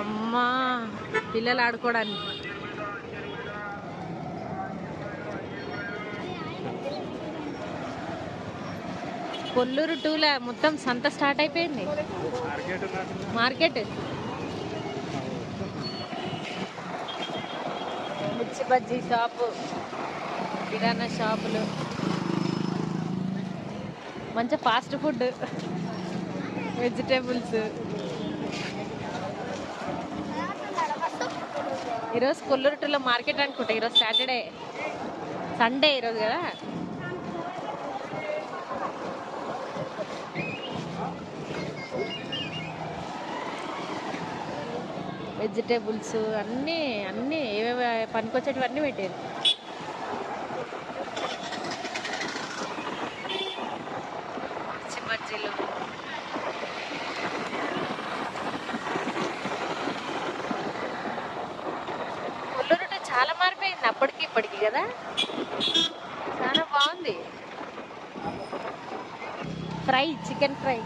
అమ్మా పిల్లలు ఆడుకోవడానికి. కొల్లూరు టూల మొత్తం సంత స్టార్ట్ అయిపోయింది. మార్కెట్ మిర్చి బజ్జీ షాపు, కిరాణా షాపులు, మంచి ఫాస్ట్ ఫుడ్, వెజిటేబుల్స్. ఈరోజు కొల్లూరు టూలో మార్కెట్ అనుకుంటా. ఈరోజు సాటర్డే, సండే ఈరోజు కదా. వెజిటేబుల్స్ అన్నీ అన్నీ ఏవేవి పనికొచ్చేటివన్నీ పెట్టారు. బజ్జీలు, కొల్లూరు చాలా మారిపోయింది అప్పటికి ఇప్పటికి కదా. చాలా బాగుంది. Fry, chicken fry.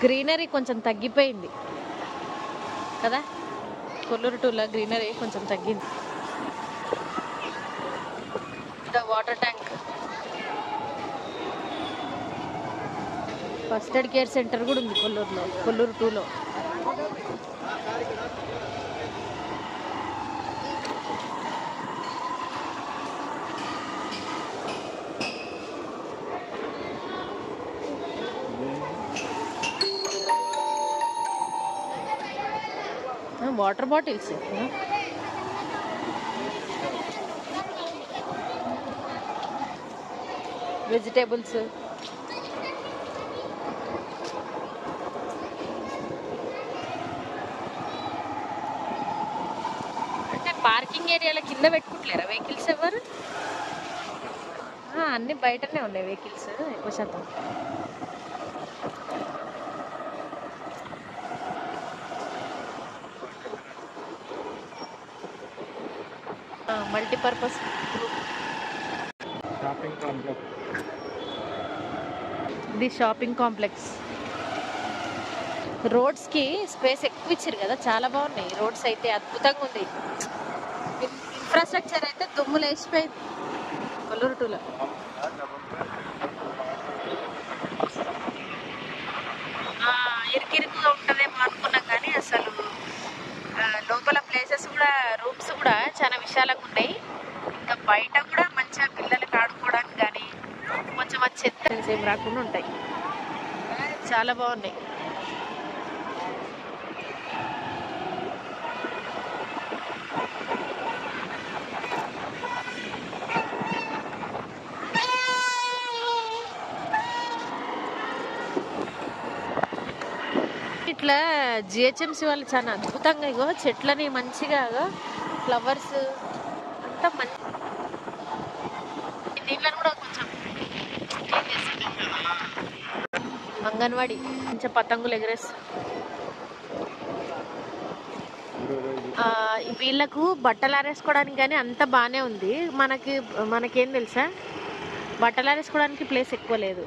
గ్రీనరీ కొంచెం తగ్గిపోయింది కదా. కొల్లూరు టూలో గ్రీనరీ కొంచెం తగ్గింది. Water tank, first aid care centre కూడా ఉంది కొల్లూరు టూలో. Water bottles, vegetables. అంటే పార్కింగ్ ఏరియాలో కింద పెట్టుకుంటలేరా వెహికల్స్ ఎవరు? అన్నీ బయటనే ఉన్నాయి వెహికల్స్ ఎక్కువ శాతం. Multipurpose shopping complex. ఇది షాపింగ్ కాంప్లెక్స్. రోడ్స్కి స్పేస్ ఎక్కువ ఇచ్చారు కదా, చాలా బాగున్నాయి రోడ్స్ అయితే. అద్భుతంగా ఉంది. ఇన్ఫ్రాస్ట్రక్చర్ అయితే దుమ్ములు వేసిపోయింది కొల్లూరు టూలో. ఇరుకిరుకుగా ఉంటుందేమో అనుకున్నాం కానీ అసలు లోపల ప్లేసెస్ కూడా, రూమ్స్ కూడా చాలా విశాలంగా ఉన్నాయి. ఇంకా బయట కూడా మంచిగా పిల్లలకి ఆడుకోవడానికి కానీ కొంచెం ఆ చెత్త ఏం రాకుండా ఉంటాయి. చాలా బాగున్నాయి. ఇట్లా జిహెచ్ఎంసీ వాళ్ళు చాలా అద్భుతంగా ఇగో చెట్లని మంచిగా ఫ్లవర్స్ అంతా మంచి. దీంట్లను కూడా కొంచెం అంగన్వాడీ కొంచెం పతంగులు ఎగరేస్తారు. వీళ్ళకు బట్టలు ఆరేసుకోవడానికి కానీ అంత బాగానే ఉంది. మనకేం తెలుసా, బట్టలు ఆరేసుకోవడానికి ప్లేస్ ఎక్కువ లేదు.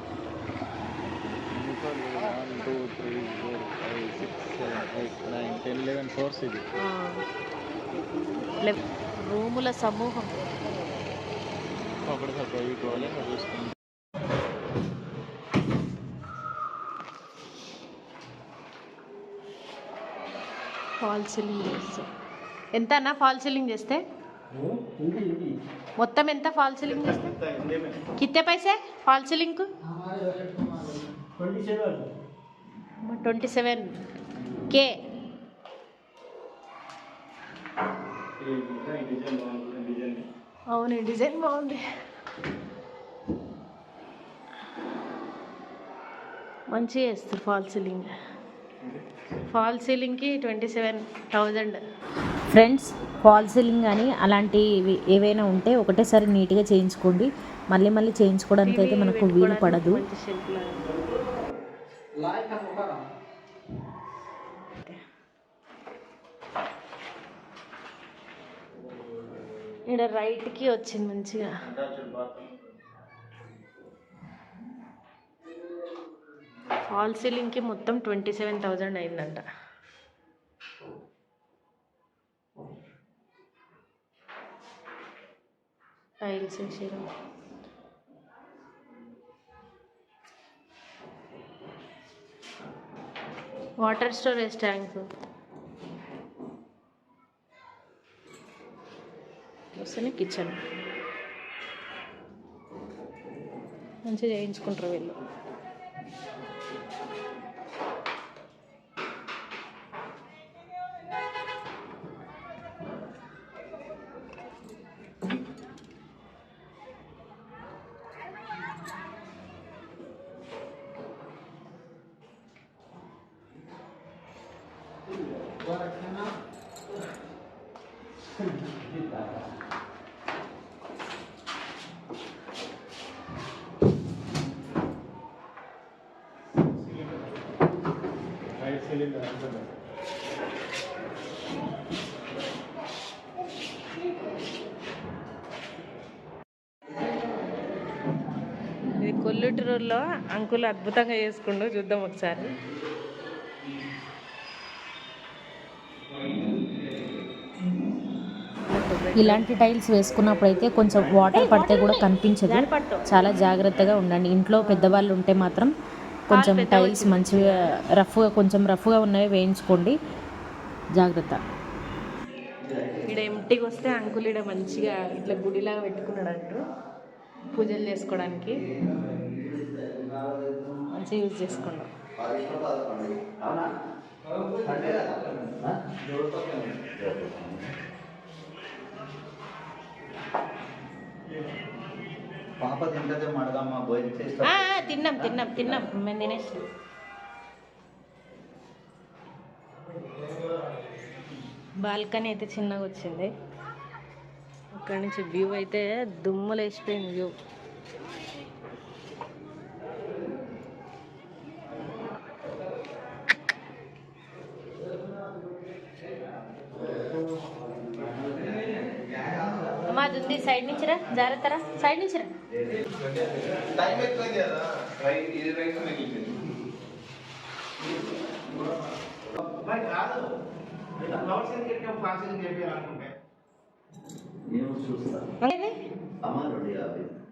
రూముల సమూహం. ఫాల్ సీలింగ్ చేస్తే ఎంత అన్న? ఫాల్ సీలింగ్ చేస్తే మొత్తం ఎంత? ఫాల్ సీలింగ్ చేస్తే కిత్తే పైసే ఫాల్ సీలింగ్ కు? 27K. అవును, డిజైన్ బాగుంది. మంచిగా చేస్తారు ఫాల్ సీలింగ్. ఫాల్ సీలింగ్కి 27,000. ఫ్రెండ్స్, ఫాల్ సీలింగ్ కానీ అలాంటివి ఏవైనా ఉంటే ఒకటేసారి నీట్గా చేయించుకోండి. మళ్ళీ మళ్ళీ చేయించుకోవడానికి అయితే మనకు వీలు పడదు. ఇక్కడ రైట్కి వచ్చింది మంచిగా. ఫాల్ సీలింగ్కి మొత్తం 27,000 అయిందంట. టైల్స్ వేసారు. వాటర్ స్టోరేజ్ ట్యాంక్ వస్తేనే కిచెన్ మంచిగా చేయించుకుంటారు వీళ్ళు. ఇది కొల్లుటూరులో అంకుల్ అద్భుతంగా చేసుకుంటూ చూద్దాం ఒకసారి. ఇలాంటి టైల్స్ వేసుకున్నప్పుడైతే కొంచెం వాటర్ పడితే కూడా కనిపించదు. చాలా జాగ్రత్తగా ఉండండి. ఇంట్లో పెద్దవాళ్ళు ఉంటే మాత్రం కొంచెం టైల్స్ మంచిగా కొంచెం రఫ్గా ఉన్నవి వేయించుకోండి. జాగ్రత్త. ఇక్కడ ఎంటీకి వస్తే అంకుల్ ఇక్కడ మంచిగా ఇట్లా గుడిలాగా పెట్టుకున్నాడు అంటూ పూజలు చేసుకోవడానికి మంచిగా యూజ్ చేసుకున్నాం. పాప తింటదే మడదమ్మ భోజనం చేస్తా. తిన్నాం మేము తినేసి. బాల్కనీ అయితే చిన్నగా వచ్చింది. అక్కడి నుంచి వ్యూ అయితే దుమ్ములు వేసిపోయింది వ్యూ. మాది ఉంది సైడ్ నుంచి రా, జాగ్రత్త రా, సైడ్ నుంచి రా.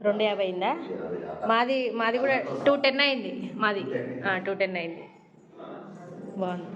రెండు 50 అయిందా? మాది కూడా 210 అయింది. మాది 210 అయింది. బాగుంది.